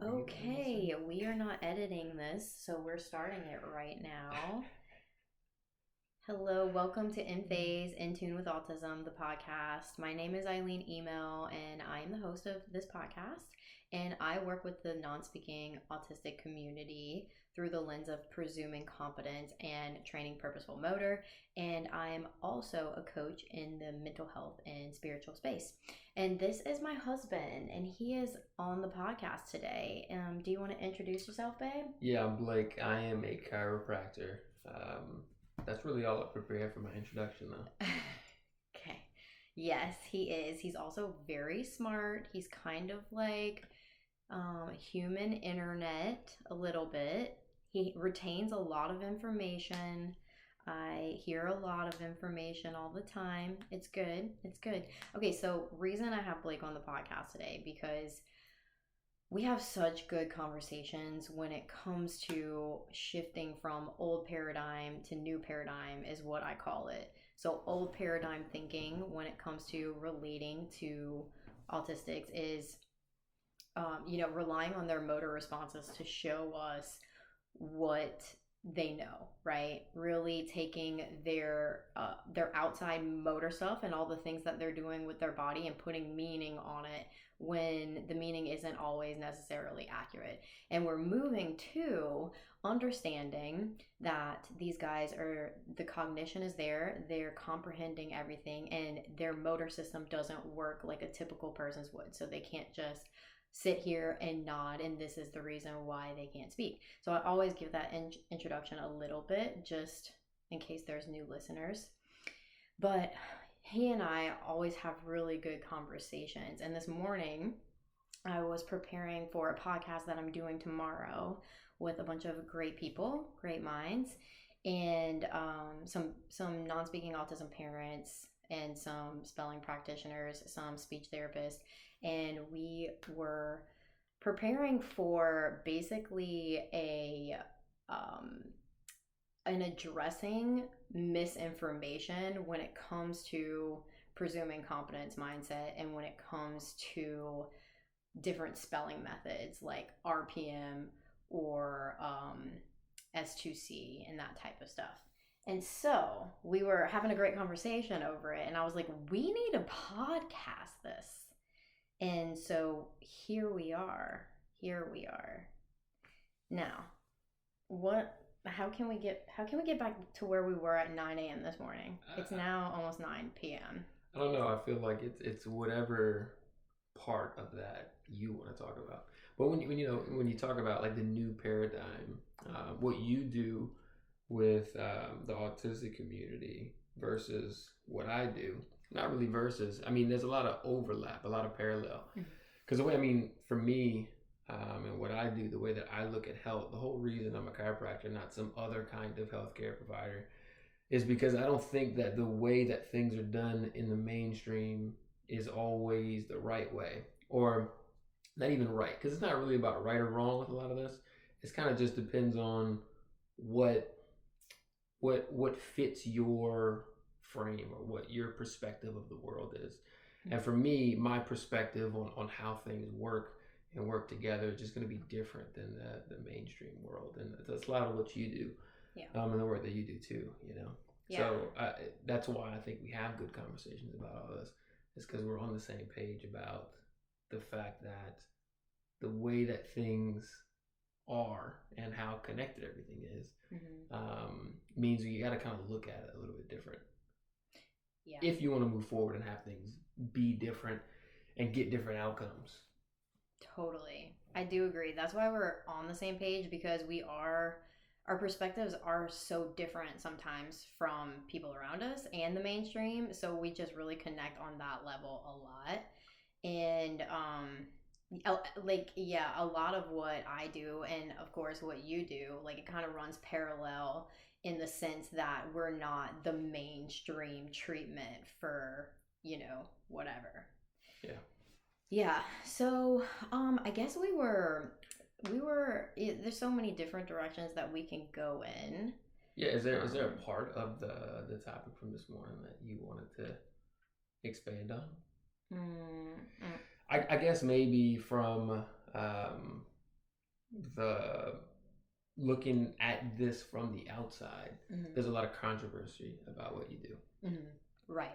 Okay, we are not editing this, so we're starting it right now. Hello, welcome to In Phase, In Tune with Autism, the podcast. My name is Eileen Himel, and I am the host of this podcast. And I work with the non-speaking autistic community through the lens of presuming competence and training purposeful motor. And I am also a coach in the mental health and spiritual space. And this is my husband, and he is on the podcast today. Do you want to introduce yourself, babe? Yeah, I'm Blake. I am a chiropractor. That's really all I prepared for my introduction, though. Okay. Yes, he is. He's also very smart. He's kind of like human internet a little bit. He retains a lot of information. I hear a lot of information all the time. It's good. It's good. Okay, so reason I have Blake on the podcast today because we have such good conversations when it comes to shifting from old paradigm to new paradigm is what I call it. So old paradigm thinking when it comes to relating to autistics is, relying on their motor responses to show us what they know, right? Really taking their outside motor stuff and all the things that they're doing with their body and putting meaning on it when the meaning isn't always necessarily accurate. And we're moving to understanding that these guys the cognition is there, they're comprehending everything, and their motor system doesn't work like a typical person's would. So they can't just sit here and nod, and this is the reason why they can't speak. So I always give that introduction a little bit just in case there's new listeners. But he and I always have really good conversations. And this morning, I was preparing for a podcast that I'm doing tomorrow with a bunch of great people, great minds, and some non-speaking autism parents and some spelling practitioners, some speech therapists. And we were preparing for basically an addressing misinformation when it comes to presuming competence mindset and when it comes to different spelling methods like RPM or S2C and that type of stuff. And so we were having a great conversation over it, and I was like, we need to podcast this. And so here we are. Now, how can we get back to where we were at 9 a.m. this morning? It's now almost 9 p.m. I don't know. I feel like it's whatever part of that you want to talk about. But when you talk about like the new paradigm, what you do with the autistic community versus what I do, not really versus. I mean, there's a lot of overlap, a lot of parallel. Because for me, and what I do, the way that I look at health, the whole reason I'm a chiropractor, not some other kind of healthcare provider, is because I don't think that the way that things are done in the mainstream is always the right way, or not even right, because it's not really about right or wrong with a lot of this. It's kind of just depends on what fits your frame or what your perspective of the world is. And for me, my perspective on how things work and work together is just going to be different than the mainstream world. And that's a lot of what you do, and the work that you do too, Yeah. So that's why I think we have good conversations about all this. It's because we're on the same page about the fact that the way that things are and how connected everything is means you got to kind of look at it a little bit different. Yeah. If you want to move forward and have things be different and get different outcomes. Totally. I do agree. That's why we're on the same page, because our perspectives are so different sometimes from people around us and the mainstream. So we just really connect on that level a lot. And a lot of what I do and of course what you do, like it kind of runs parallel in the sense that we're not the mainstream treatment for, whatever. Yeah. So I guess we were there's so many different directions that we can go in. Yeah, is there a part of the topic from this morning that you wanted to expand on? I guess maybe from the looking at this from the outside, Mm-hmm. there's a lot of controversy about what you do. Mm-hmm. Right.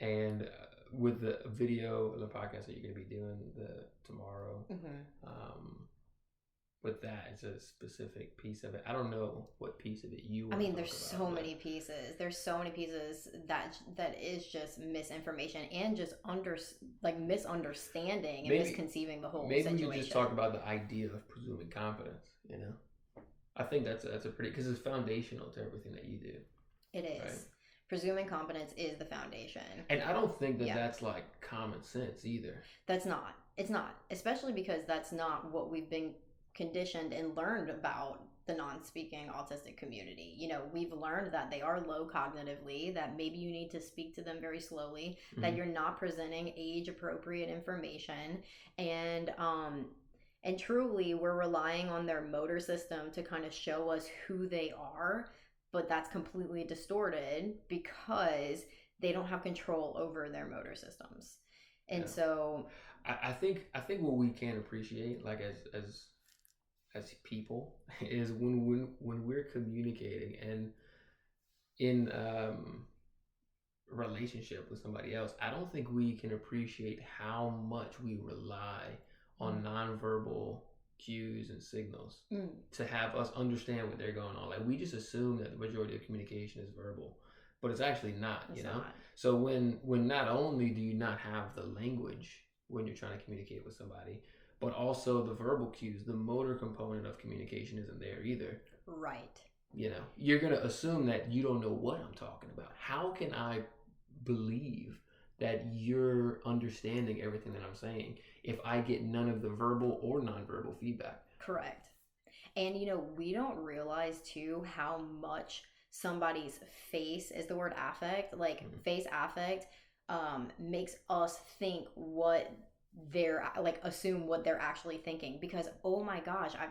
And with the video, the podcast that you're going to be doing tomorrow, with that, it's a specific piece of it. I don't know what piece of it you want to talk there's about, so many pieces. There's so many pieces that is just misinformation and just misunderstanding and misconceiving the whole situation. Maybe we just talk about the idea of presuming competence, you know? I think that's a pretty, because it's foundational to everything that you do. It is. Right? Presuming competence is the foundation. And I don't think that's like common sense either. That's not. It's not. Especially because that's not what we've been conditioned and learned about the non-speaking autistic community. You know, we've learned that they are low cognitively, that maybe you need to speak to them very slowly, that you're not presenting age-appropriate information, and truly we're relying on their motor system to kind of show us who they are, but that's completely distorted because they don't have control over their motor systems. And so I think what we can appreciate, like as people, is when we're communicating and in relationship with somebody else, I don't think we can appreciate how much we rely on nonverbal cues and signals to have us understand what they're going on. Like, we just assume that the majority of communication is verbal, but it's actually not. It's not. So when not only do you not have the language when you're trying to communicate with somebody, but also the verbal cues, the motor component of communication isn't there either. Right. You know, you're going to assume that you don't know what I'm talking about. How can I believe that you're understanding everything that I'm saying if I get none of the verbal or nonverbal feedback? Correct. And, you know, we don't realize too how much somebody's face is the word affect, like face affect, makes us think what they're like, assume what they're actually thinking. Because, oh my gosh, I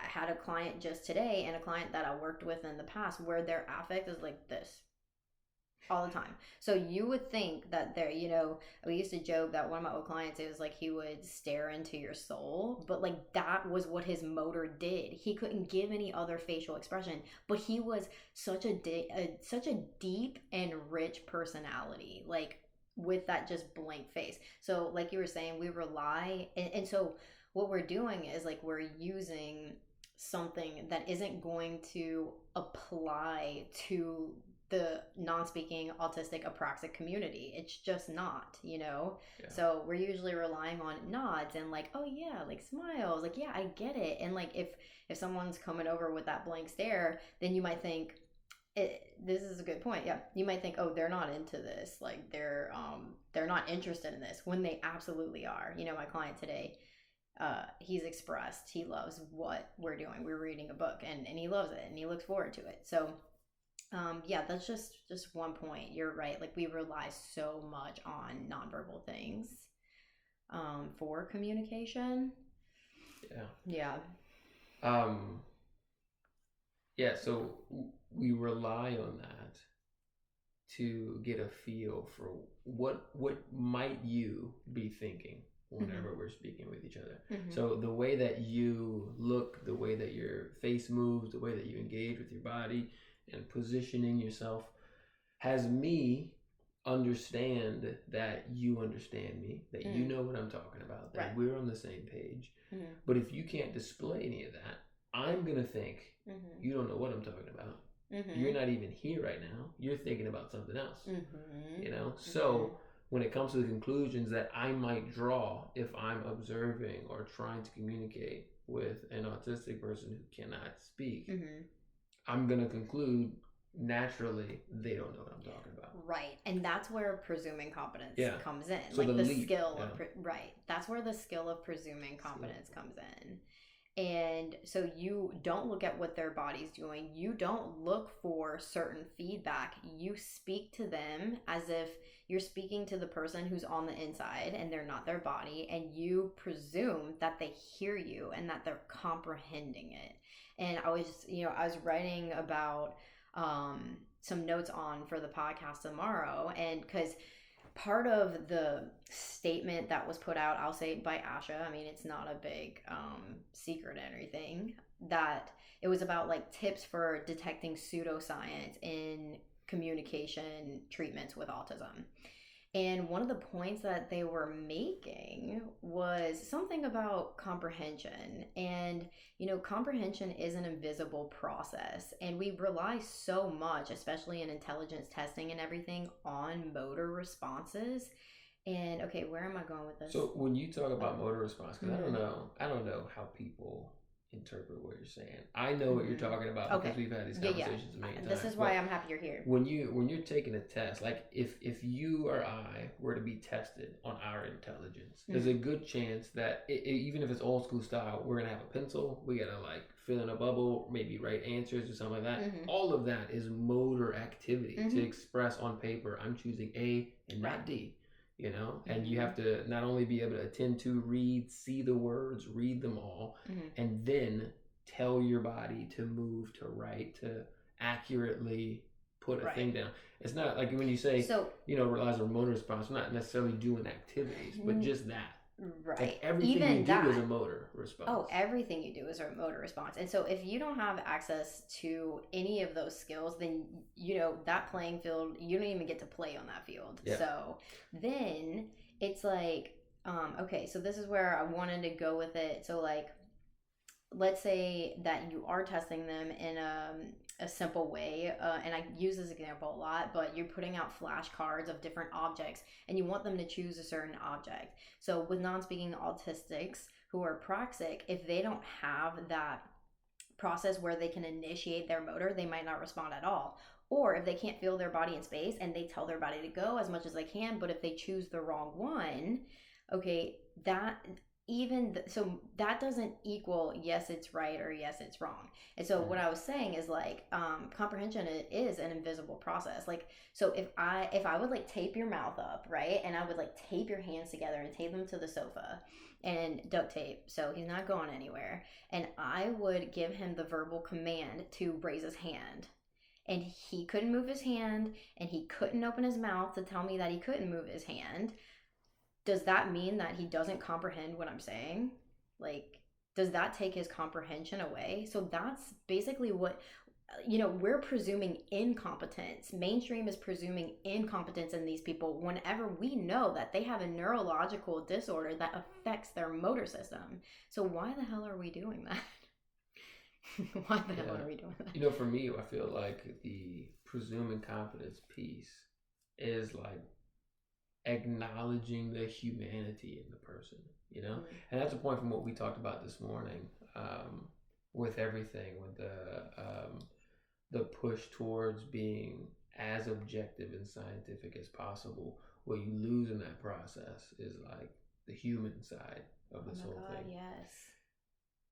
had a client just today and a client that I worked with in the past where their affect is like this all the time. So you would think that they're, you know, we used to joke that one of my old clients, it was like he would stare into your soul, but like that was what his motor did. He couldn't give any other facial expression, but he was such a deep and rich personality, like with that just blank face. So like you were saying, we rely, and so what we're doing is like we're using something that isn't going to apply to the non-speaking autistic apraxic community. It's just not, you know? Yeah. So we're usually relying on nods and like, oh yeah, like smiles, like, yeah, I get it. And like if someone's coming over with that blank stare, then you might think, this is a good point. Yeah. You might think, oh, they're not into this. Like they're not interested in this, when they absolutely are. You know, my client today, he's expressed he loves what we're doing. We're reading a book and he loves it and he looks forward to it. So yeah, that's just one point. You're right. Like we rely so much on nonverbal things for communication. Yeah. Yeah. So we rely on that to get a feel for what might you be thinking whenever we're speaking with each other. So the way that you look, the way that your face moves, the way that you engage with your body and positioning yourself has me understand that you understand me, that you know what I'm talking about, that we're on the same page. But if you can't display any of that, I'm going to think you don't know what I'm talking about. You're not even here right now. You're thinking about something else. You know? So when it comes to the conclusions that I might draw if I'm observing or trying to communicate with an autistic person who cannot speak, I'm going to conclude naturally they don't know what I'm talking about. Right. And that's where presuming competence comes in. So like the skill of, right. That's where the skill of presuming competence comes in. And so you don't look at what their body's doing. You don't look for certain feedback. You speak to them as if you're speaking to the person who's on the inside and they're not their body. And you presume that they hear you and that they're comprehending it. And I was writing about some notes on for the podcast tomorrow. And because part of the statement that was put out, I'll say by Asha, I mean, it's not a big secret or anything, that it was about like tips for detecting pseudoscience in communication treatments with autism. And one of the points that they were making was something about comprehension. And, comprehension is an invisible process. And we rely so much, especially in intelligence testing and everything, on motor responses. And okay, where am I going with this? So when you talk about motor response, because I don't know how people interpret what you're saying. I know what you're talking about because we've had these conversations many times. This is why I'm happy you're here. When you're taking a test, like if you or I were to be tested on our intelligence, there's a good chance that even if it's old school style, we're gonna have a pencil, we gotta like fill in a bubble, maybe write answers or something like that. All of that is motor activity to express on paper, I'm choosing A and not D. And you have to not only be able to attend to, read, see the words, read them all, and then tell your body to move, to write, to accurately put a thing down. It's not like when you say, relies on motor response, we're not necessarily doing activities, but just that. Right. Like everything even you do is a motor response. Oh, everything you do is a motor response. And so if you don't have access to any of those skills, then, that playing field, you don't even get to play on that field. Yeah. So then it's like, okay, so this is where I wanted to go with it. So like, let's say that you are testing them in a simple way, and I use this example a lot, but you're putting out flashcards of different objects and you want them to choose a certain object. So with non-speaking autistics who are praxic, if they don't have that process where they can initiate their motor, they might not respond at all. Or if they can't feel their body in space and they tell their body to go as much as they can, but if they choose the wrong one, okay, so that doesn't equal yes it's right or yes it's wrong. And so what I was saying is like comprehension is an invisible process. Like, so if I would like tape your mouth up, right, and I would like tape your hands together and tape them to the sofa and duct tape so he's not going anywhere, and I would give him the verbal command to raise his hand, and he couldn't move his hand and he couldn't open his mouth to tell me that he couldn't move his hand, does that mean that he doesn't comprehend what I'm saying? Like, does that take his comprehension away? So that's basically what, we're presuming incompetence. Mainstream is presuming incompetence in these people whenever we know that they have a neurological disorder that affects their motor system. So why the hell are we doing that? Why the hell are we doing that? For me, I feel like the presume incompetence piece is like acknowledging the humanity in the person, and that's a point from what we talked about this morning, with everything, with the push towards being as objective and scientific as possible. What you lose in that process is like the human side of this whole thing. Yes.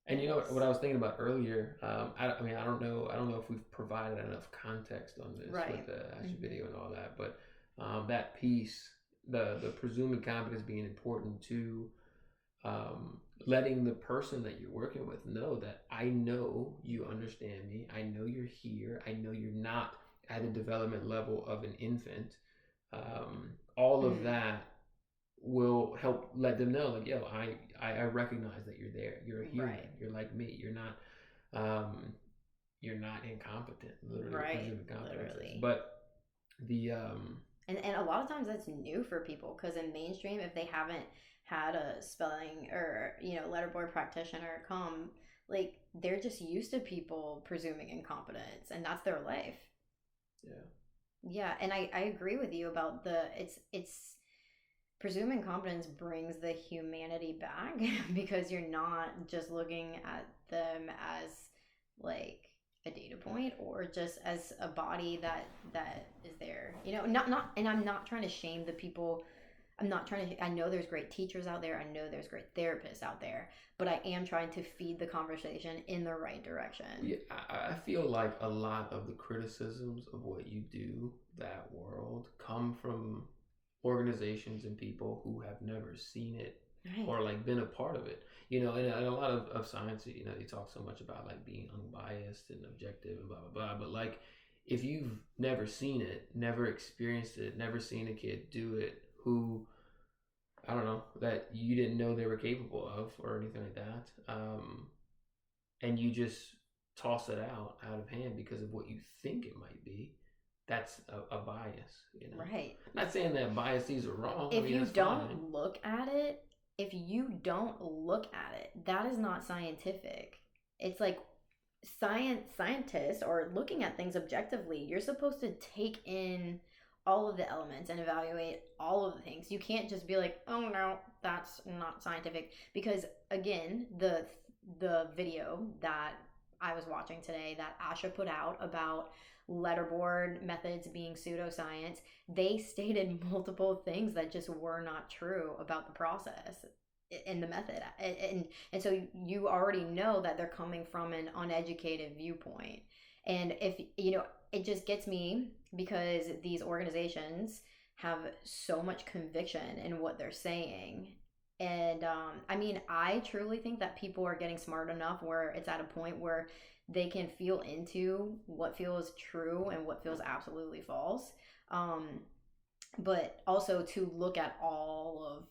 And what I was thinking about earlier, I don't know if we've provided enough context on this with the Asha video and all that, but that piece, the presumed competence being important to letting the person that you're working with know that I know you understand me, I know you're here, I know you're not at the development level of an infant. All of that will help let them know, like, yo, I recognize that you're there. You're a human. You're like me. You're not incompetent. Literally. Literally. But the and a lot of times that's new for people, because in mainstream, if they haven't had a spelling or letterboard practitioner come, like, they're just used to people presuming incompetence, and that's their life. Yeah, and I agree with you about it's presuming competence brings the humanity back, because you're not just looking at them as like a data point or just as a body that is there. Not and I'm not trying to shame the people. I know there's great teachers out there. I know there's great therapists out there, but I am trying to feed the conversation in the right direction. Yeah, I feel like a lot of the criticisms of what you do, that world, come from organizations and people who have never seen it or like been a part of it. And a lot of science, they talk so much about like being unbiased and objective and blah, blah, blah. But like, if you've never seen it, never experienced it, never seen a kid do it who, I don't know, that you didn't know they were capable of or anything like that. And you just toss it out of hand because of what you think it might be. That's a bias, you know. Right. Not saying that biases are wrong. If you don't fine. look at it, that is not scientific. It's like scientists are looking at things objectively. You're supposed to take in all of the elements and evaluate all of the things. You can't just be like, oh no, that's not scientific. Because again, the video that I was watching today that Asha put out about letterboard methods being pseudoscience, they stated multiple things that just were not true about the process in the method. And so you already know that they're coming from an uneducated viewpoint. And if, it just gets me because these organizations have so much conviction in what they're saying. And I truly think that people are getting smart enough where it's at a point where they can feel into what feels true and what feels absolutely false. But also to look at all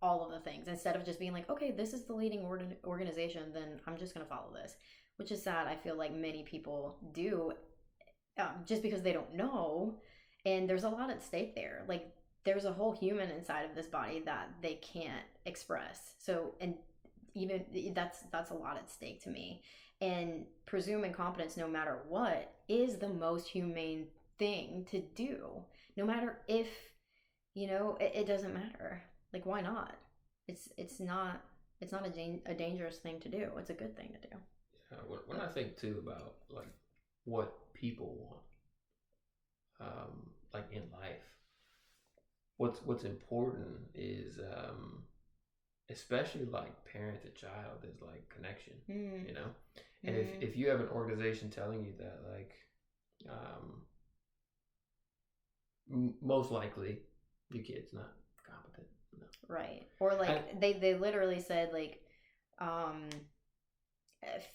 of the things instead of just being like, okay, this is the leading organization, then I'm just going to follow this, which is sad. I feel like many people do, just because they don't know. And there's a lot at stake there. Like, there's a whole human inside of this body that they can't express. So, and even that's a lot at stake to me. And presuming competence, no matter what, is the most humane thing to do. No matter if, it doesn't matter. Like, why not? It's not a dangerous thing to do. It's a good thing to do. Yeah, when I think too about like what people want, like in life, what's important is, especially like parent to child, is like connection, you know. And if you have an organization telling you that, like, most likely your kid's not competent. No. Right. Or like they literally said like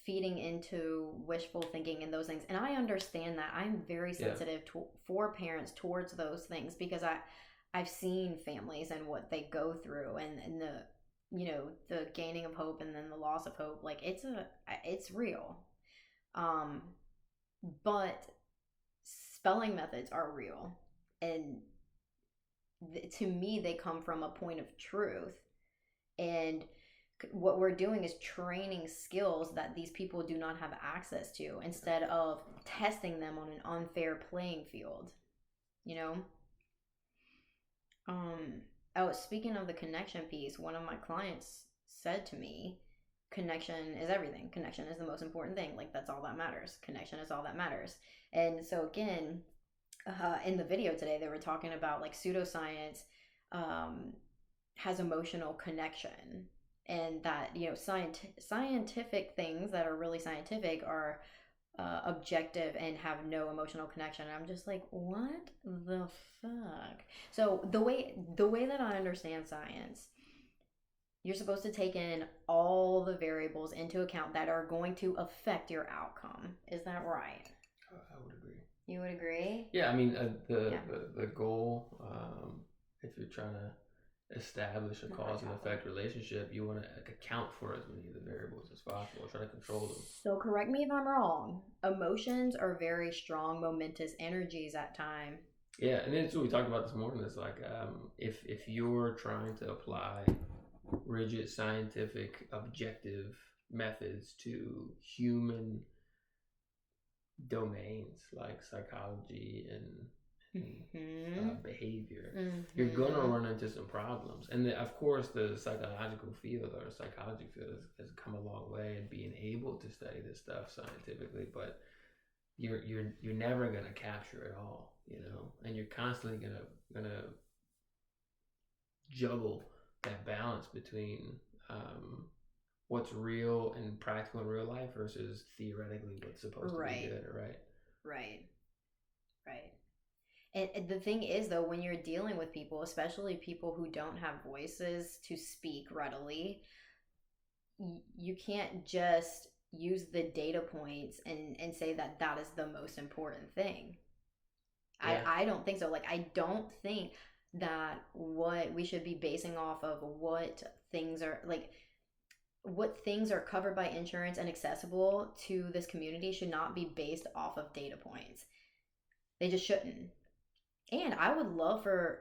feeding into wishful thinking and those things. And I understand that. I'm very sensitive for parents towards those things because I've seen families and what they go through and the the gaining of hope and then the loss of hope. Like it's real. But spelling methods are real, and to me they come from a point of truth, and what we're doing is training skills that these people do not have access to instead of testing them on an unfair playing field, speaking of the connection piece, one of my clients said to me, connection is everything. Connection is the most important thing. Like, that's all that matters. Connection is all that matters. And so again, in the video today, they were talking about like pseudoscience has emotional connection, and that scientific things that are really scientific are objective and have no emotional connection. And I'm just like, what the fuck? So the way that I understand science, you're supposed to take in all the variables into account that are going to affect your outcome. Is that right? I would agree. You would agree? Yeah, I mean, the goal, if you're trying to establish a cause and effect relationship, you want to account for as many of the variables as possible, try to control them. So correct me if I'm wrong. Emotions are very strong, momentous energies at time. Yeah, and it's what we talked about this morning. It's like, if you're trying to apply rigid scientific objective methods to human domains like psychology and behavior, you're gonna run into some problems. And of course the psychological field or psychology field has come a long way in being able to study this stuff scientifically, but you're never gonna capture it all, and you're constantly gonna juggle that balance between what's real and practical in real life versus theoretically what's supposed to be good, right? And the thing is, though, when you're dealing with people, especially people who don't have voices to speak readily, you can't just use the data points and say that is the most important thing. Yeah. I don't think so. Like, I don't think that what we should be basing off of what things are like, what things are covered by insurance and accessible to this community should not be based off of data points. They just shouldn't. And I would love for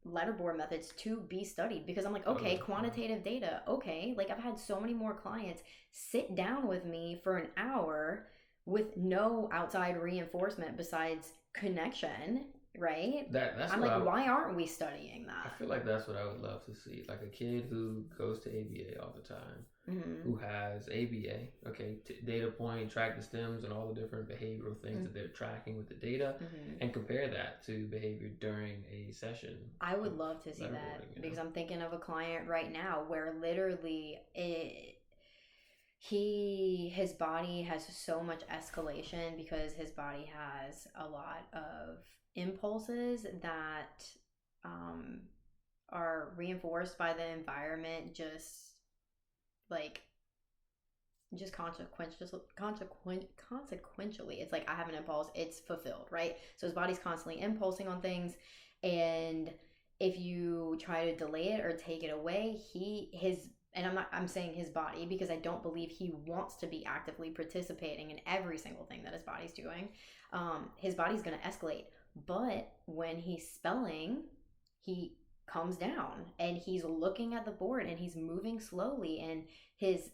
letterboard methods to be studied, because I'm like, okay, quantitative data, okay. Like, I've had so many more clients sit down with me for an hour with no outside reinforcement besides connection, right? That's I'm like, why aren't we studying I that? feel like that's what I would love to see. Like a kid who goes to ABA all the time, who has ABA, okay, data point, track the stems, and all the different behavioral things that they're tracking with the data, and compare that to behavior during a session. I would love to see that, because I'm thinking of a client right now where literally his body has so much escalation because his body has a lot of impulses that are reinforced by the environment, just consequentially. It's like, I have an impulse, it's fulfilled, right? So his body's constantly impulsing on things, and if you try to delay it or take it away, and I'm saying his body, because I don't believe he wants to be actively participating in every single thing that his body's doing. His body's going to escalate. But when he's spelling, he comes down and he's looking at the board and he's moving slowly, and he's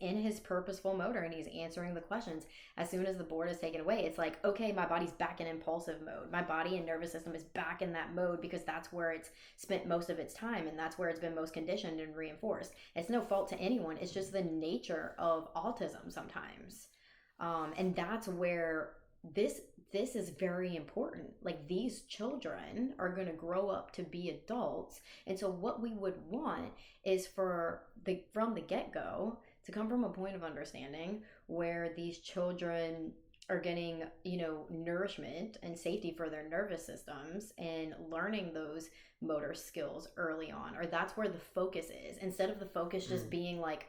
in his purposeful motor and he's answering the questions. As soon as the board is taken away, it's like, okay, my body's back in impulsive mode. My body and nervous system is back in that mode, because that's where it's spent most of its time, and that's where it's been most conditioned and reinforced. It's no fault to anyone. It's just the nature of autism sometimes. And that's where this is very important. Like, these children are going to grow up to be adults, and so what we would want is from the get-go to come from a point of understanding where these children are getting, nourishment and safety for their nervous systems and learning those motor skills early on. Or that's where the focus is, instead of the focus just being like,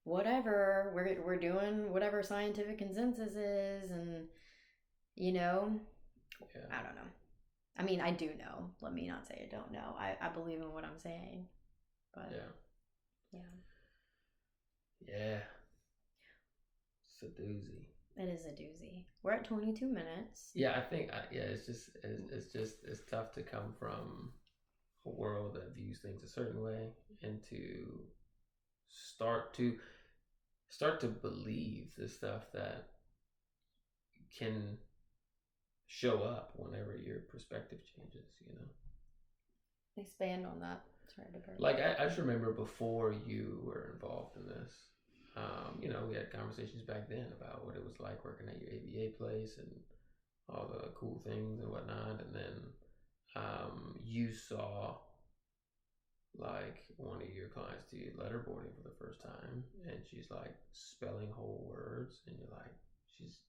whatever, we're doing whatever scientific consensus is, and I don't know. I mean, I do know. Let me not say I don't know. I believe in what I'm saying. But yeah. It's a doozy. It is a doozy. We're at 22 minutes. Yeah, I think it's tough to come from a world that views things a certain way and to start to believe the stuff that can show up whenever your perspective changes, Expand on that. Sorry to burn. Like, I just remember before you were involved in this, we had conversations back then about what it was like working at your ABA place and all the cool things and whatnot. And then you saw, like, one of your clients do letterboarding for the first time, and she's like spelling whole words, and you're like, she's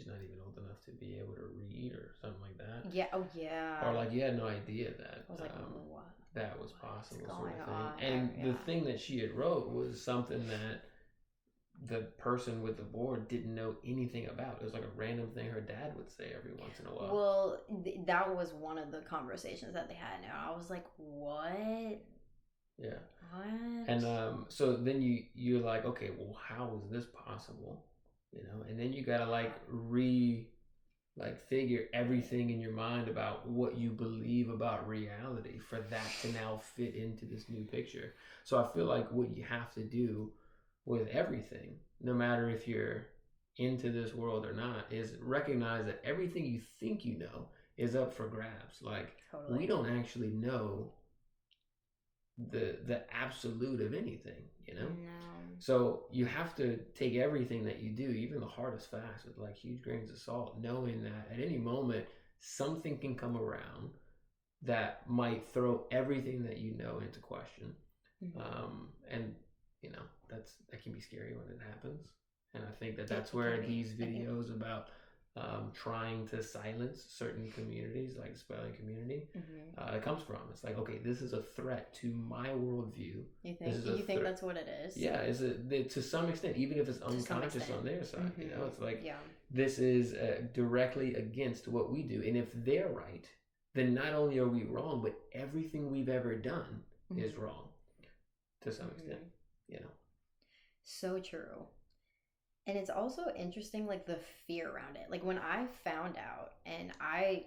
not even old enough to be able to read or something like that. Yeah. Oh, yeah. Or like, you had no idea that I was like, what? That was possible, sort of thing. On? And the thing that she had wrote was something that the person with the board didn't know anything about. It was like a random thing her dad would say every once in a while. Well, that was one of the conversations that they had. And I was like, what? Yeah. What? And so then you're like, okay, well, how is this possible? And then you gotta figure everything in your mind about what you believe about reality for that to now fit into this new picture. So I feel like what you have to do with everything, no matter if you're into this world or not, is recognize that everything you think you know is up for grabs. Like, totally. We don't actually know the absolute of anything, No. So you have to take everything that you do, even the hardest facts, with like huge grains of salt, knowing that at any moment something can come around that might throw everything that you know into question. And that can be scary when it happens. And I think that's where these videos about trying to silence certain communities, like the spelling community, it comes from. It's like, okay, this is a threat to my worldview. You think that's what it is? Yeah, to some extent, even if it's unconscious on their side. It's like, this is directly against what we do. And if they're right, then not only are we wrong, but everything we've ever done is wrong to some extent, you know. So true. And it's also interesting, like the fear around it. Like when I found out and I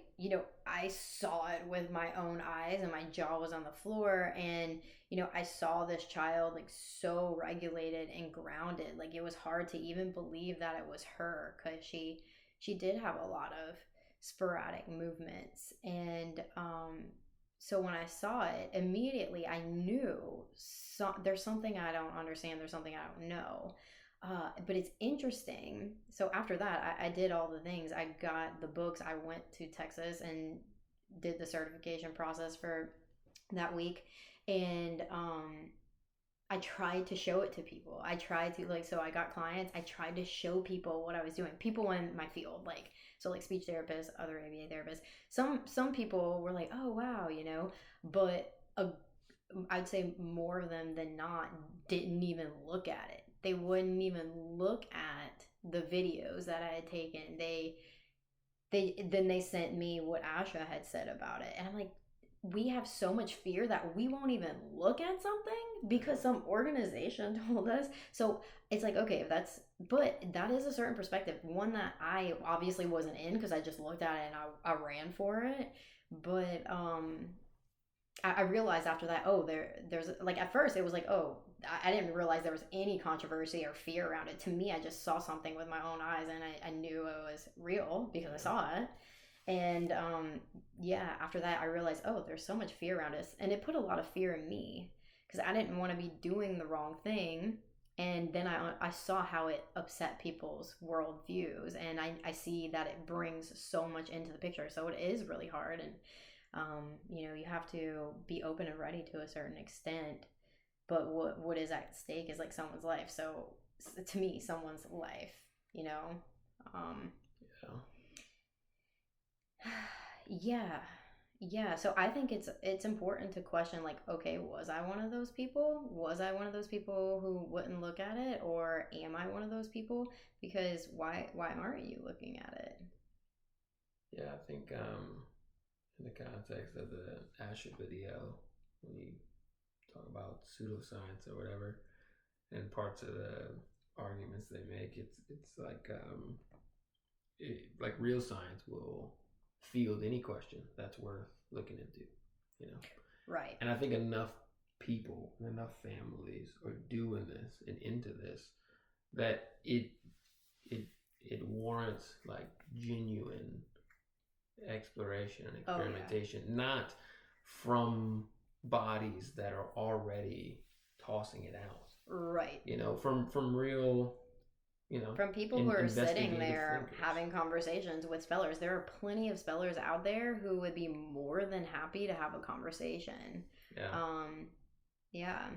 saw it with my own eyes and my jaw was on the floor, and, I saw this child like so regulated and grounded. Like it was hard to even believe that it was her, because she did have a lot of sporadic movements. And so when I saw it, immediately I knew there's something I don't understand, there's something I don't know. But it's interesting. So after that, I did all the things. I got the books. I went to Texas and did the certification process for that week. And I tried to show it to people. I tried to, like, so I got clients. I tried to show people what I was doing. People in my field, like, so like speech therapists, other ABA therapists. Some people were like, oh, wow, but I'd say more of them than not didn't even look at it. They wouldn't even look at the videos that I had taken. They sent me what Asha had said about it. And I'm like, we have so much fear that we won't even look at something because some organization told us. So it's like, okay, but that is a certain perspective. One that I obviously wasn't in, because I just looked at it and I ran for it. But I realized after that, oh, there's like, at first it was like, oh, I didn't realize there was any controversy or fear around it. To me, I just saw something with my own eyes, and I knew it was real because I saw it. And after that, I realized, oh, there's so much fear around us. And it put a lot of fear in me because I didn't want to be doing the wrong thing. And then I saw how it upset people's worldviews. And I see that it brings so much into the picture. So it is really hard. And, you have to be open and ready to a certain extent. But what is at stake is like someone's life. So to me, someone's life, Yeah. So I think it's important to question, like, okay, was I one of those people? Was I one of those people who wouldn't look at it, or am I one of those people? Because why aren't you looking at it? Yeah, I think in the context of the Asher video, when you talk about pseudoscience or whatever, and parts of the arguments they make, it's like like real science will field any question that's worth looking into, Right. And I think enough people, enough families are doing this and into this that it warrants like genuine exploration and experimentation, not from bodies that are already tossing it out. Right. From real, from people who are sitting there having conversations with spellers. There are plenty of spellers out there who would be more than happy to have a conversation. Yeah.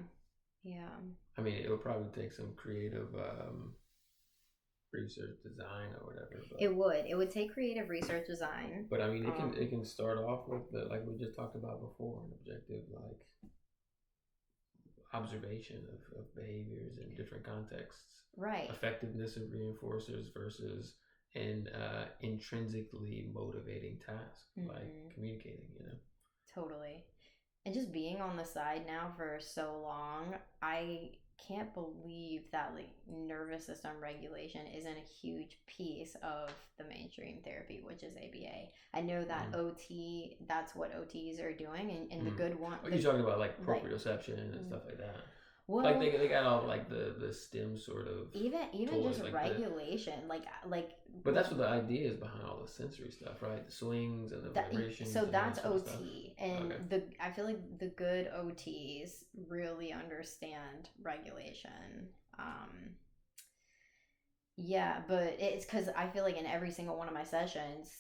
I mean, it would probably take some creative research design or whatever. But it would take creative research design. But I mean, it can start off with like we just talked about before, an objective like observation of behaviors in different contexts. Right. Effectiveness of reinforcers versus an intrinsically motivating task, like communicating, Totally. And just being on the side now for so long, I can't believe that like nervous system regulation isn't a huge piece of the mainstream therapy, which is ABA. I know that OT, that's what OTs are doing, and the good one. You're talking about like proprioception and stuff like that. Well, like they got all like the STEM sort of even just like regulation, like. But that's what the idea is behind all the sensory stuff, right? The swings and the vibrations. So that's OT, and I feel like the good OTs really understand regulation. But it's because I feel like in every single one of my sessions,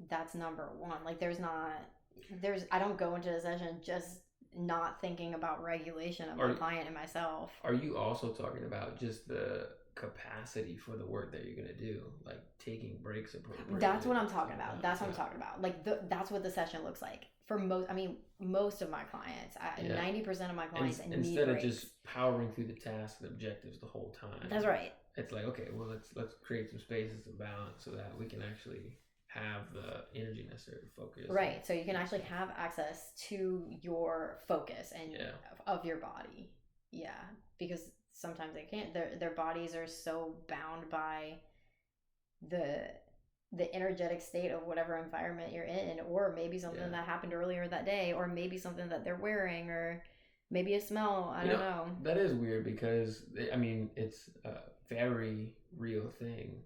that's number one. Like I don't go into a session just not thinking about regulation of my client and myself. Are you also talking about just the capacity for the work that you're going to do, like taking breaks appropriately? That's what I'm talking about. That's what I'm talking about. Like that's what the session looks like for most of my clients. 90% of my clients instead of just powering through the tasks and objectives the whole time. That's right. It's like, okay, well let's create some spaces of balance so that we can actually have the energy necessary to focus. Right. So you can actually have access to your focus and of your body. Yeah. Because sometimes they can't. Their bodies are so bound by the energetic state of whatever environment you're in, or maybe something that happened earlier that day, or maybe something that they're wearing, or maybe a smell. I don't know. That is weird because, I mean, it's a very real thing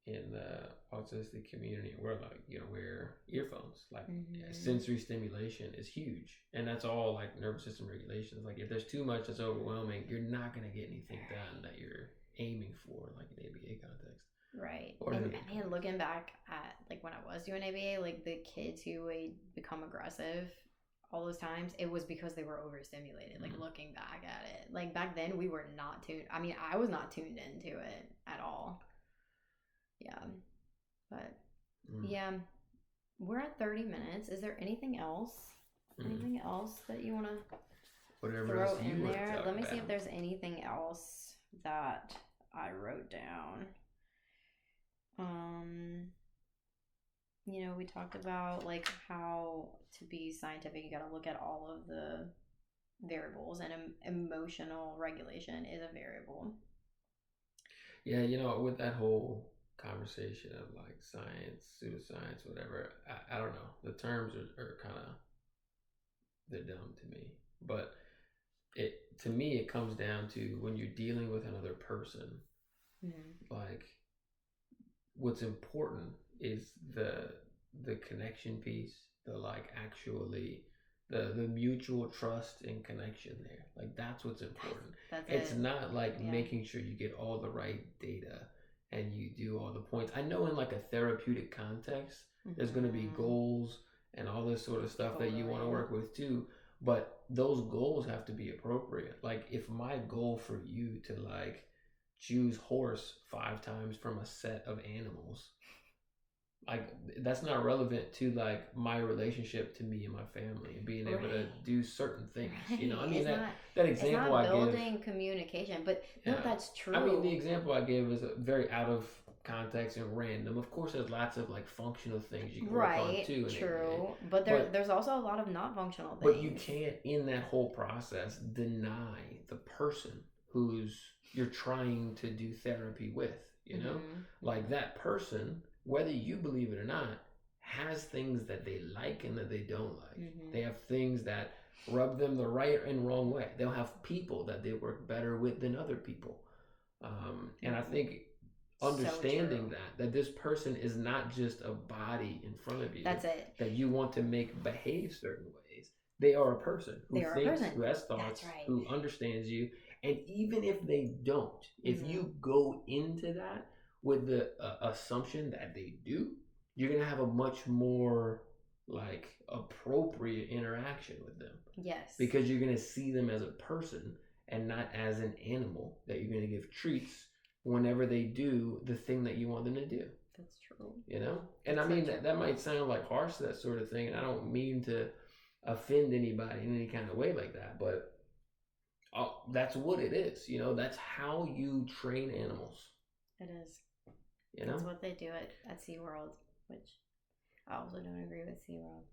in the autistic community where, like, you know, wear earphones. Like, sensory stimulation is huge, and that's all like nervous system regulations. Like, if there's too much that's overwhelming, you're not going to get anything done that you're aiming for, like an ABA context. Right. And man, looking back at like when I was doing ABA, like the kids who would become aggressive all those times, it was because they were overstimulated. Like looking back at it, like back then we were not tuned. I mean, I was not tuned into it at all. Yeah. But yeah, we're at 30 minutes. Is there anything else? Anything else that you want to throw in there? Let me see if there's anything else that I wrote down. You know, we talked about like how to be scientific, you got to look at all of the variables, and emotional regulation is a variable. Yeah, you know, with that whole conversation of like science, pseudoscience, whatever, I don't know. The terms are kind of, they're dumb to me. But to me, it comes down to when you're dealing with another person, like, what's important is the connection piece, the like actually the mutual trust and connection there. Like, that's what's important. It's not like making sure you get all the right data and you do all the points. I know in like a therapeutic context, there's going to be goals and all this sort of stuff that you want to work with too, but those goals have to be appropriate. Like, if my goal for you to like choose horse 5 times from a set of animals, like, that's not relevant to like my relationship to me and my family and being able to do certain things. You know, I mean, that example I gave, building communication, but no, that's true. I mean, the example I gave is very out of context and random. Of course, there's lots of like functional things you can work on too. True, but there's also a lot of not functional things. But you can't, in that whole process, deny the person who's you're trying to do therapy with. You know, like that person, whether you believe it or not, has things that they like and that they don't like. They have things that rub them the right and wrong way. They'll have people that they work better with than other people. And I think understanding that this person is not just a body in front of you. That's it. That you want to make behave certain ways. They are a person who thinks, who has thoughts, who understands you. And even if they don't, if you go into that with the assumption that they do, you're going to have a much more like appropriate interaction with them. Yes. Because you're going to see them as a person and not as an animal that you're going to give treats whenever they do the thing that you want them to do. That's true. You know? And I mean, that might sound like harsh, that sort of thing. And I don't mean to offend anybody in any kind of way like that, but that's what it is. You know, that's how you train animals. It is. You know? That's what they do at SeaWorld, which I also don't agree with SeaWorld.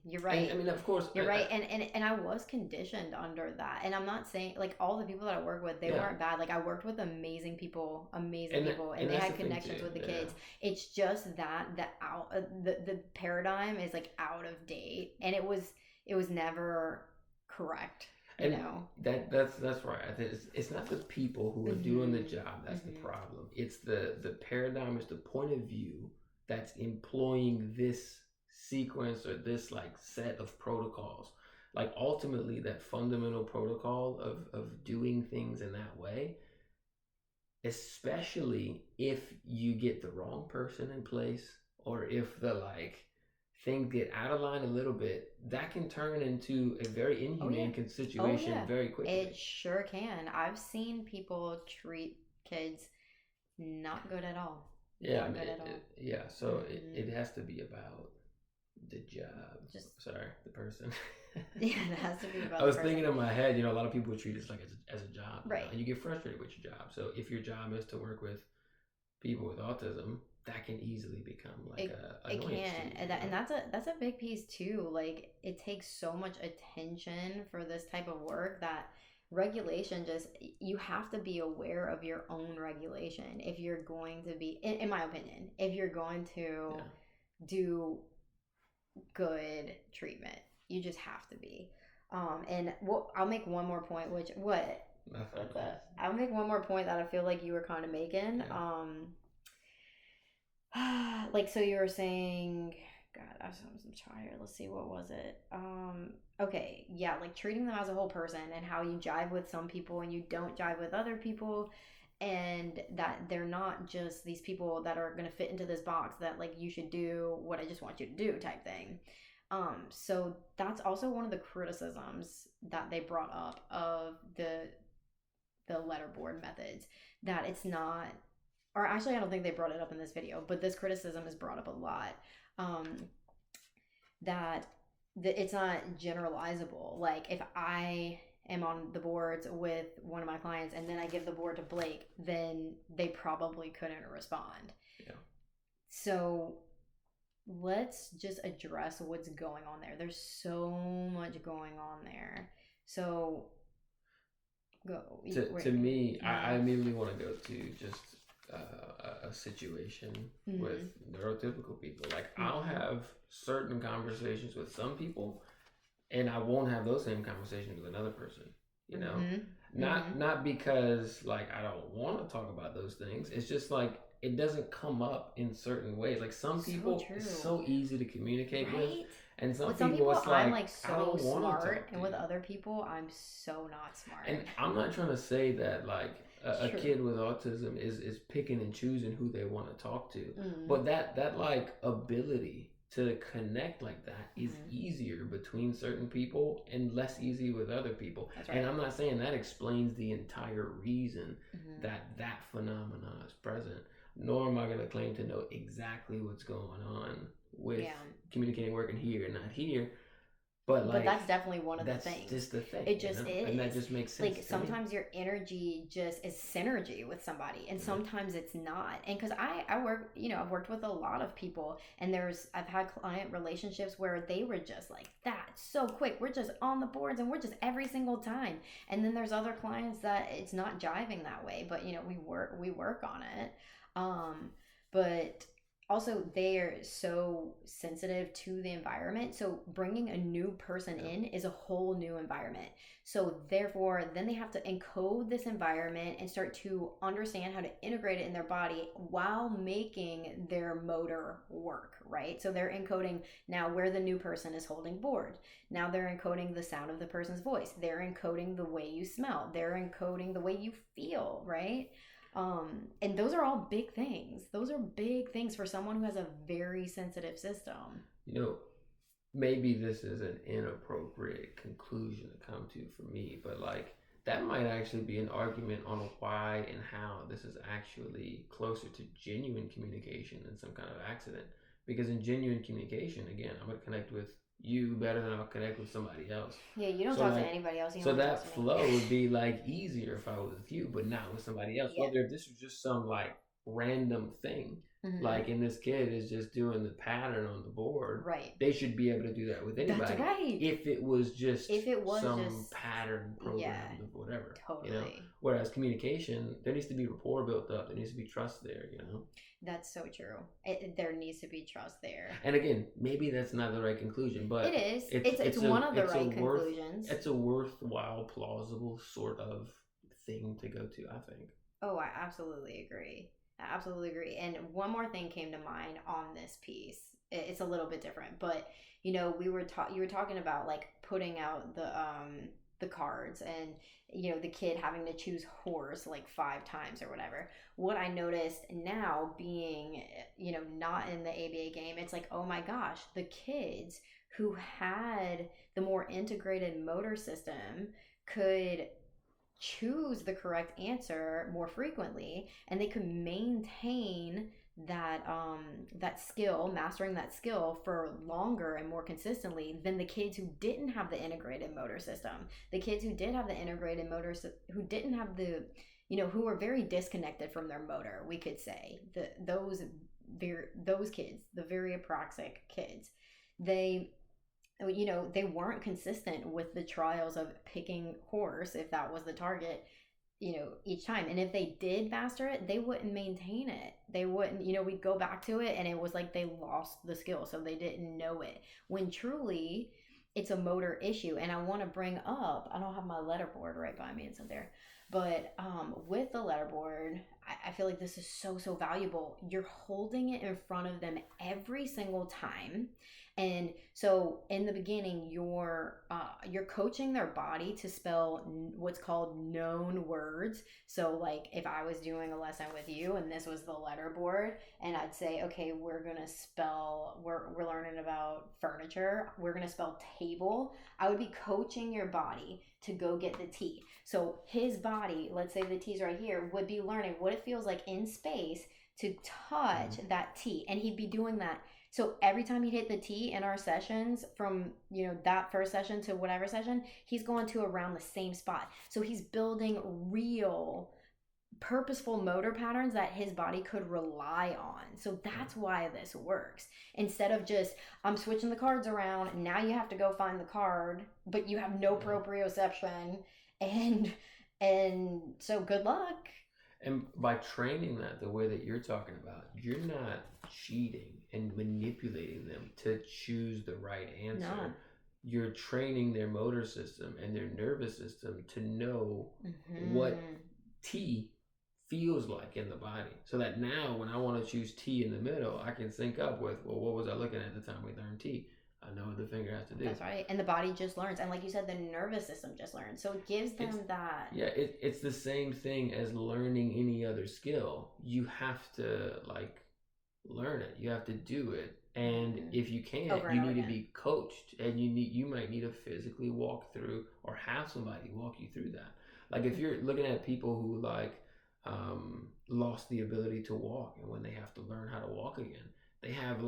You're right. I mean, of course. You're right. And I was conditioned under that. And I'm not saying, like, all the people that I work with, they weren't bad. Like, I worked with amazing people, and they had connections with the kids. It's just that the paradigm is, like, out of date. And it was never correct. You know? That's right. It's not the people who are doing the job that's the problem. It's the paradigm, is the point of view that's employing this sequence or this like set of protocols. Like, ultimately, that fundamental protocol of doing things in that way, especially if you get the wrong person in place, or if the like things get out of line a little bit, that can turn into a very inhumane situation very quickly. It sure can. I've seen people treat kids not good at all. Yeah, not good at all. So it has to be about the job. The person. Yeah, it has to be about I was thinking in my head, you know, a lot of people treat it like as a job. Right. And you get frustrated with your job. So if your job is to work with people with autism, that can easily become like a it annoyance can, to you, and you that, and know? that's a big piece too. Like it takes so much attention for this type of work that regulation just, you have to be aware of your own regulation if you're going to be, in my opinion, if you're going to Yeah. do good treatment. You just have to be. And I'll make one more point, which Nothing. what's that? I'll make one more point that I feel like you were kind of making. Yeah. Like so you were saying, God, I'm tired. Let's see, what was it? Okay, yeah, like treating them as a whole person and how you jive with some people and you don't jive with other people, and that they're not just these people that are gonna fit into this box that like you should do what I just want you to do type thing. So that's also one of the criticisms that they brought up of the letterboard methods, that it's not, or actually I don't think they brought it up in this video, but this criticism is brought up a lot, um, that it's not generalizable. Like if I am on the boards with one of my clients and then I give the board to Blake, then they probably couldn't respond. Yeah. So let's just address what's going on there. There's so much going on there. So go To me, I immediately want to go to just a situation with neurotypical people. Like I'll have certain conversations with some people, and I won't have those same conversations with another person. You know, not because like I don't want to talk about those things. It's just like it doesn't come up in certain ways. Like some people, it's so easy to communicate with, and some people it's like, I'm like so smart, and with you. other people I'm so not smart. And I'm not trying to say that like a kid with autism is picking and choosing who they want to talk to, but that like ability to connect like that is easier between certain people and less easy with other people. That's right. And I'm not saying that explains the entire reason that phenomenon is present, nor am I going to claim to know exactly what's going on with communicating, working here and not here. But that's definitely one of the things. That's just the thing. It just is. And that just makes sense. Like sometimes your energy just is synergy with somebody, and sometimes it's not. And because I work, I've worked with a lot of people, and I've had client relationships where they were just like that so quick. We're just on the boards and we're just every single time. And then there's other clients that it's not jiving that way, but we work on it. But also they're so sensitive to the environment, so bringing a new person in is a whole new environment. So therefore then they have to encode this environment and start to understand how to integrate it in their body while making their motor work, right? So they're encoding now where the new person is holding board. Now they're encoding the sound of the person's voice. They're encoding the way you smell. They're encoding the way you feel, right? And those are all big things. Those are big things for someone who has a very sensitive system. Maybe this is an inappropriate conclusion to come to for me, but like that might actually be an argument on why and how this is actually closer to genuine communication than some kind of accident. Because in genuine communication, again, I'm going to connect with you better than I'll connect with somebody else. Yeah, you don't talk to anybody else. So that flow would be like easier if I was with you, but not with somebody else. Yeah. Whether if this was just some like random thing, like in this kid is just doing the pattern on the board, right? They should be able to do that with anybody. That's right. If it was some pattern programmed of whatever, totally. Whereas communication, there needs to be rapport built up. There needs to be trust there, That's so true. There needs to be trust there. And again, maybe that's not the right conclusion, but it is. It's one of the right conclusions. It's a worthwhile, plausible sort of thing to go to, I think. Oh, I absolutely agree. And one more thing came to mind on this piece. It's a little bit different, but you were talking about like putting out the cards and the kid having to choose horse like 5 times or whatever. What I noticed now, being not in the ABA game, it's like, oh my gosh, the kids who had the more integrated motor system could choose the correct answer more frequently, and they could maintain that skill, mastering that skill for longer and more consistently than the kids who didn't have the integrated motor system. The kids who did have the integrated motor, who didn't have the who are very disconnected from their motor, we could say. Those kids, the very apraxic kids, they they weren't consistent with the trials of picking horse, if that was the target, each time. And if they did master it, they wouldn't maintain it. They wouldn't, we'd go back to it and it was like they lost the skill, so they didn't know it. When truly it's a motor issue. And I want to bring up, I don't have my letterboard right by me, it's up there. But with the letterboard, I feel like this is so, so valuable. You're holding it in front of them every single time. And so in the beginning, you're coaching their body to spell what's called known words. So like if I was doing a lesson with you and this was the letterboard, and I'd say, okay, we're learning about furniture, we're gonna spell table, I would be coaching your body to go get the T. So his body, let's say the T's right here, would be learning what it feels like in space to touch that T, and he'd be doing that. So every time he'd hit the T in our sessions, from that first session to whatever session, he's going to around the same spot. So he's building real purposeful motor patterns that his body could rely on. So that's why this works. Instead of just, I'm switching the cards around, now you have to go find the card, but you have no proprioception, and so good luck. And by training that the way that you're talking about, you're not cheating and manipulating them to choose the right answer. No. You're training their motor system and their nervous system to know what T feels like in the body. So that now when I want to choose T in the middle, I can sync up with, well, what was I looking at the time we learned T? I know what the finger has to do. That's right. And the body just learns. And like you said, the nervous system just learns. So it gives them that. Yeah, it's the same thing as learning any other skill. You have to learn it. You have to do it. And if you can't, you need to be coached, and you might need to physically walk through or have somebody walk you through that. Like if you're looking at people who lost the ability to walk, and when they have to learn how to walk again, they have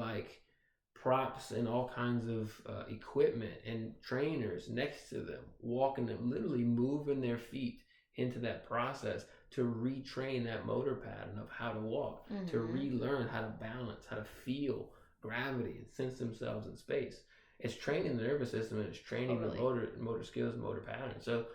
props and all kinds of equipment and trainers next to them, walking them, literally moving their feet into that process to retrain that motor pattern of how to walk, to relearn how to balance, how to feel gravity and sense themselves in space. It's training the nervous system, and it's training the motor skills, motor patterns. So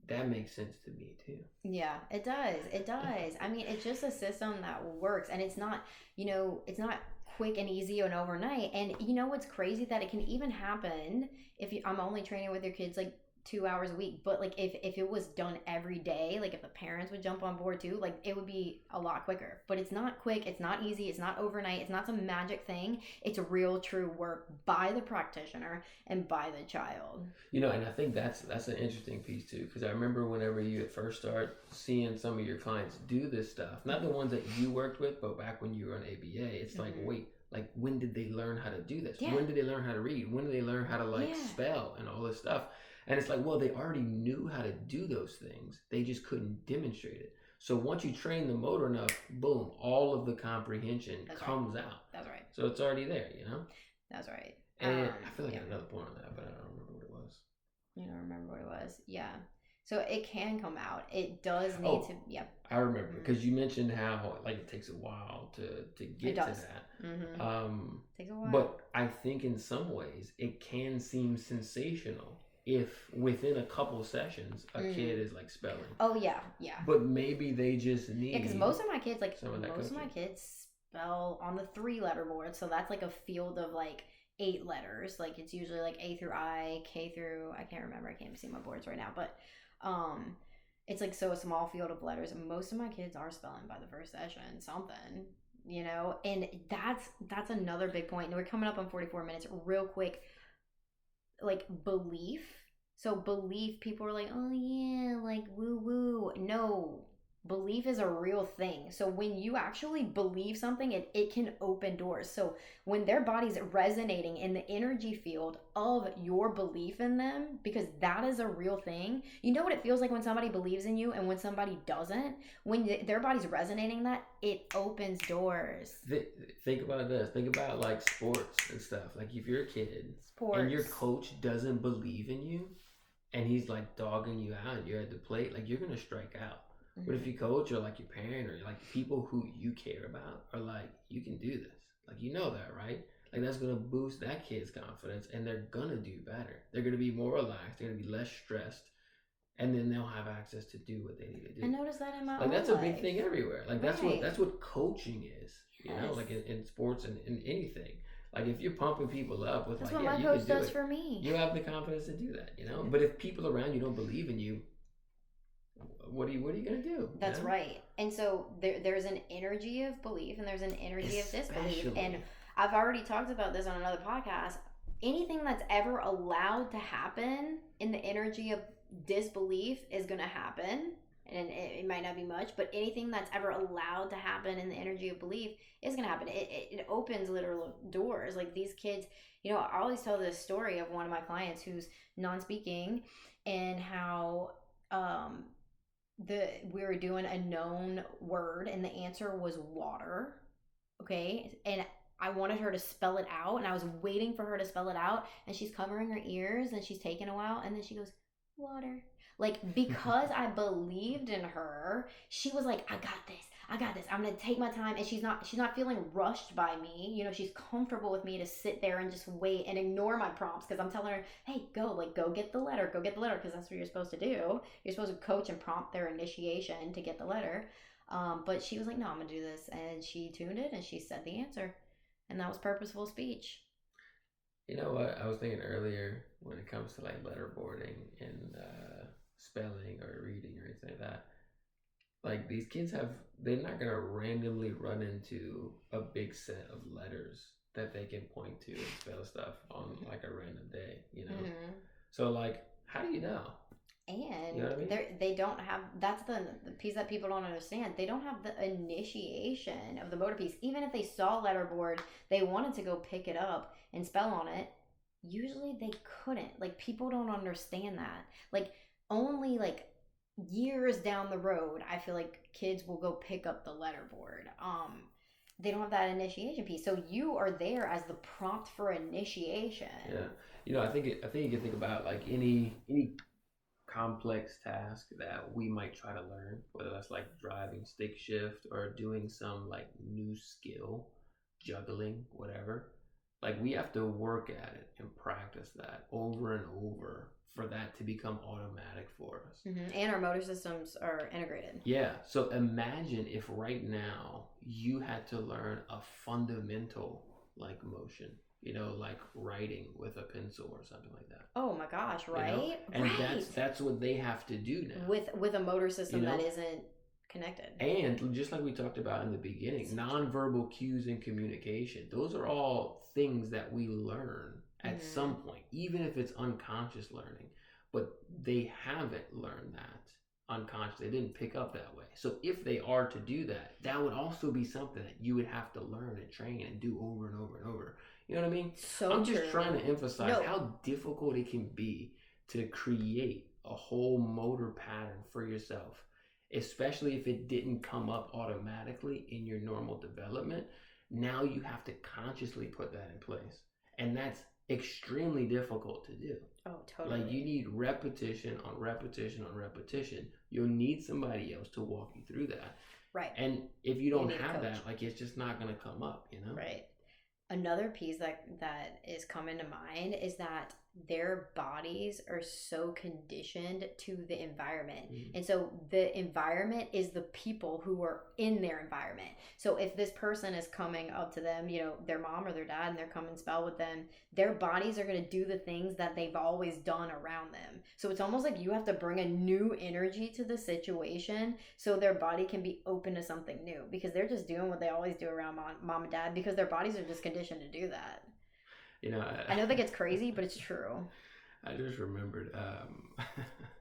that makes sense to me too. Yeah, it does. I mean, it's just a system that works, and it's not it's not quick and easy and overnight. And what's crazy, that it can even happen if I'm only training with your kids 2 hours a week, but if it was done every day, if the parents would jump on board too, it would be a lot quicker. But it's not quick, it's not easy, it's not overnight, it's not some magic thing. It's real true work by the practitioner and by the child. And I think that's an interesting piece too, because I remember whenever you at first start seeing some of your clients do this stuff, not the ones that you worked with, but back when you were on ABA, it's wait, when did they learn how to do this? Yeah. When did they learn how to read? When did they learn how to spell and all this stuff? And it's they already knew how to do those things. They just couldn't demonstrate it. So once you train the motor enough, boom, all of the comprehension comes out. That's right. So it's already there, That's right. And I feel like I had another point on that, but I don't remember what it was. You don't remember what it was? Yeah. So it can come out. It does need to. Yeah. I remember because you mentioned how it takes a while to get to that. Takes a while. But I think in some ways it can seem sensational if within a couple sessions a kid is spelling. Oh yeah. But maybe they just need. Yeah, because most of my kids my kids spell on the 3-letter board, so that's a field of 8 letters. It's usually A through I, K through, I can't remember. I can't see my boards right now, but it's so a small field of letters, and most of my kids are spelling by the first session something, and that's another big point. And we're coming up on 44 minutes. Real quick, belief. So belief, people are oh yeah, woo woo. No, belief is a real thing. So when you actually believe something, it can open doors. So when their body's resonating in the energy field of your belief in them, because that is a real thing. You know what it feels like when somebody believes in you and when somebody doesn't? When their body's resonating that, it opens doors. Think about this. Think about sports and stuff. If you're a kid and your coach doesn't believe in you and he's dogging you out and you're at the plate, you're going to strike out. But if you coach or like your parent or like people who you care about are like, you can do this. Like, you know that, right? Like, that's going to boost that kid's confidence and they're going to do better. They're going to be more relaxed. They're going to be less stressed. And then they'll have access to do what they need to do. I notice that in my like own that's life. a big thing everywhere. Like that's what coaching is. You know, Yes. like in sports and in anything. Like if you're pumping people up with That's like, what yeah, my you coach can do does it. for me. You have the confidence to do that. You know, but if people around you don't believe in you, what are you gonna do? That's right. And so there's an energy of belief and there's an energy of disbelief. And I've already talked about this on another podcast. Anything that's ever allowed to happen in the energy of disbelief is going to happen. And it might not be much, but anything that's ever allowed to happen in the energy of belief is going to happen. It opens literal doors. Like these kids, you know, I always tell this story of one of my clients who's non-speaking and how we were doing a known word and the answer was water. Okay. And I wanted her to spell it out and I was waiting for her to spell it out and she's covering her ears and she's taking a while and then she goes, water. Like, because I believed in her, she was like, I got this. I'm going to take my time. And she's not feeling rushed by me. You know, she's comfortable with me to sit there and just wait and ignore my prompts. Cause I'm telling her, hey, go get the letter. Cause that's what you're supposed to do. You're supposed to coach and prompt their initiation to get the letter. But she was like, no, I'm going to do this. And she tuned it and she said the answer. And that was purposeful speech. You know what? I was thinking earlier when it comes to like letterboarding and spelling or reading or anything like that. Like these kids they're not going to randomly run into a big set of letters that they can point to and spell stuff on like a random day, you know? Mm-hmm. So like, how do you know? And you know what I mean? They don't have, that's the piece that people don't understand. They don't have the initiation of the motor piece. Even if they saw letterboard, they wanted to go pick it up and spell on it. Usually they couldn't. Like people don't understand that. Like only like years down the road, I feel like kids will go pick up the letterboard. They don't have that initiation piece. So you are there as the prompt for initiation. Yeah. You know, I think you can think about like any complex task that we might try to learn, whether that's like driving stick shift or doing some like new skill, juggling, whatever. Like we have to work at it and practice that over and over for that to become automatic for us. Mm-hmm. And our motor systems are integrated. Yeah. So imagine if right now you had to learn a fundamental like motion. You know, like writing with a pencil or something like that. Oh my gosh, right? You know? And that's what they have to do now. With a motor system that isn't connected. And just like we talked about in the beginning, nonverbal cues and communication, those are all things that we learn at some point, even if it's unconscious learning. But they haven't learned that unconsciously. They didn't pick up that way. So if they are to do that, that would also be something that you would have to learn and train and do over and over and over. You know what I mean? So I'm just trying to emphasize how difficult it can be to create a whole motor pattern for yourself, especially if it didn't come up automatically in your normal development. Now you have to consciously put that in place. And that's extremely difficult to do. Oh, totally. Like you need repetition on repetition on repetition. You'll need somebody else to walk you through that. Right. And if you don't have that, like it's just not going to come up, you know? Right. Another piece that is coming to mind is that their bodies are so conditioned to the environment. Mm-hmm. And so the environment is the people who are in their environment. So if this person is coming up to them, you know, their mom or their dad, and they're coming to spell with them, their bodies are going to do the things that they've always done around them. So it's almost like you have to bring a new energy to the situation so their body can be open to something new, because they're just doing what they always do around mom and dad because their bodies are just conditioned to do that. You know, I know that gets crazy, but it's true. I just remembered.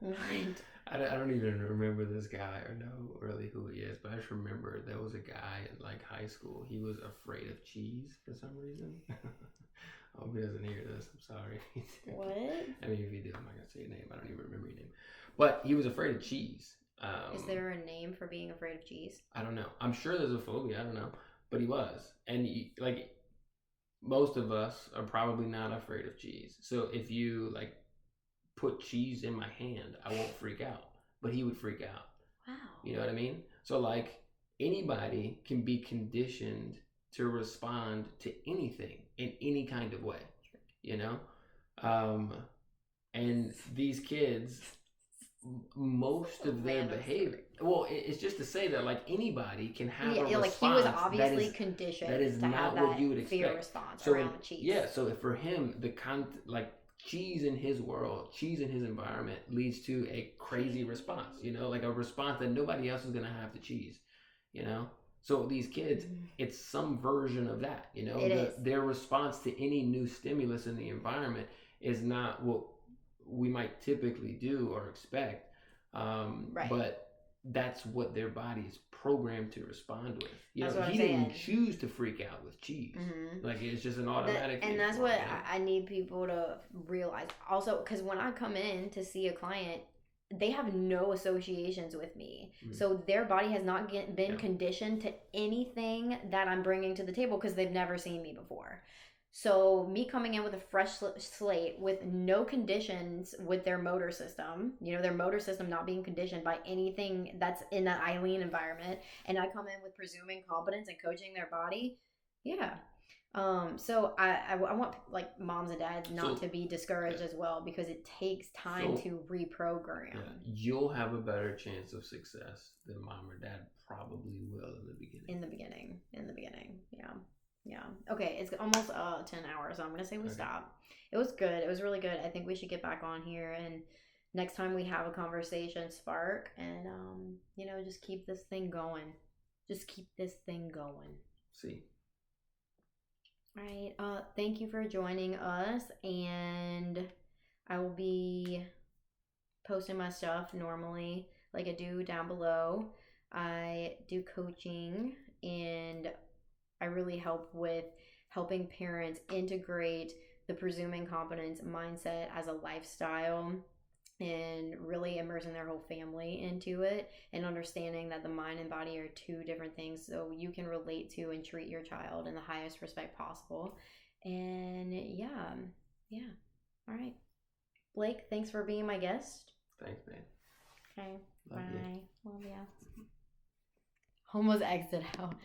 Right. I don't even remember this guy or know really who he is, but I just remember there was a guy in like high school. He was afraid of cheese for some reason. I hope he doesn't hear this. I'm sorry. What? I mean, if you do, I'm not gonna say your name. I don't even remember your name. But he was afraid of cheese. Is there a name for being afraid of cheese? I don't know. I'm sure there's a phobia. I don't know, but he was, and like. Most of us are probably not afraid of cheese. So if you like put cheese in my hand, I won't freak out. But he would freak out. Wow. You know what I mean? So like anybody can be conditioned to respond to anything in any kind of way, you know? And these kids, most of their behavior, well, it's just to say that like anybody can have a response. Like he was obviously conditioned that is to not have what that you would expect. fear response around cheese. Yeah, so for him, like cheese in his world, cheese in his environment leads to a crazy response, you know, like a response that nobody else is going to have to cheese, you know? So these kids, it's some version of that, you know? Their response to any new stimulus in the environment is not what we might typically do or expect. Right. But that's what their body is programmed to respond with. You that's know, what he I'm didn't saying. choose to freak out with cheese. Like it's just an automatic thing. And that's what I need people to realize. Also, because when I come in to see a client, they have no associations with me. So their body has not been conditioned to anything that I'm bringing to the table because they've never seen me before. So me coming in with a fresh slate with no conditions with their motor system, you know, their motor system not being conditioned by anything that's in that Eileen environment, and I come in with presuming competence and coaching their body. Yeah. So I want like moms and dads not to be discouraged as well, because it takes time to reprogram. Yeah, you'll have a better chance of success than mom or dad probably will in the beginning. In the beginning. Yeah. Yeah. Okay, it's almost 10 hours, so I'm going to say we stop. It was good. It was really good. I think we should get back on here, and next time we have a conversation, spark, and, you know, just keep this thing going. Just keep this thing going. See. All right. Thank you for joining us, and I will be posting my stuff normally like I do down below. I do coaching, and I really help with helping parents integrate the presuming competence mindset as a lifestyle and really immersing their whole family into it, and understanding that the mind and body are two different things, so you can relate to and treat your child in the highest respect possible. And yeah. All right. Blake, thanks for being my guest. Thanks, man. Okay. Love Bye. You. Love ya. Almost exit out.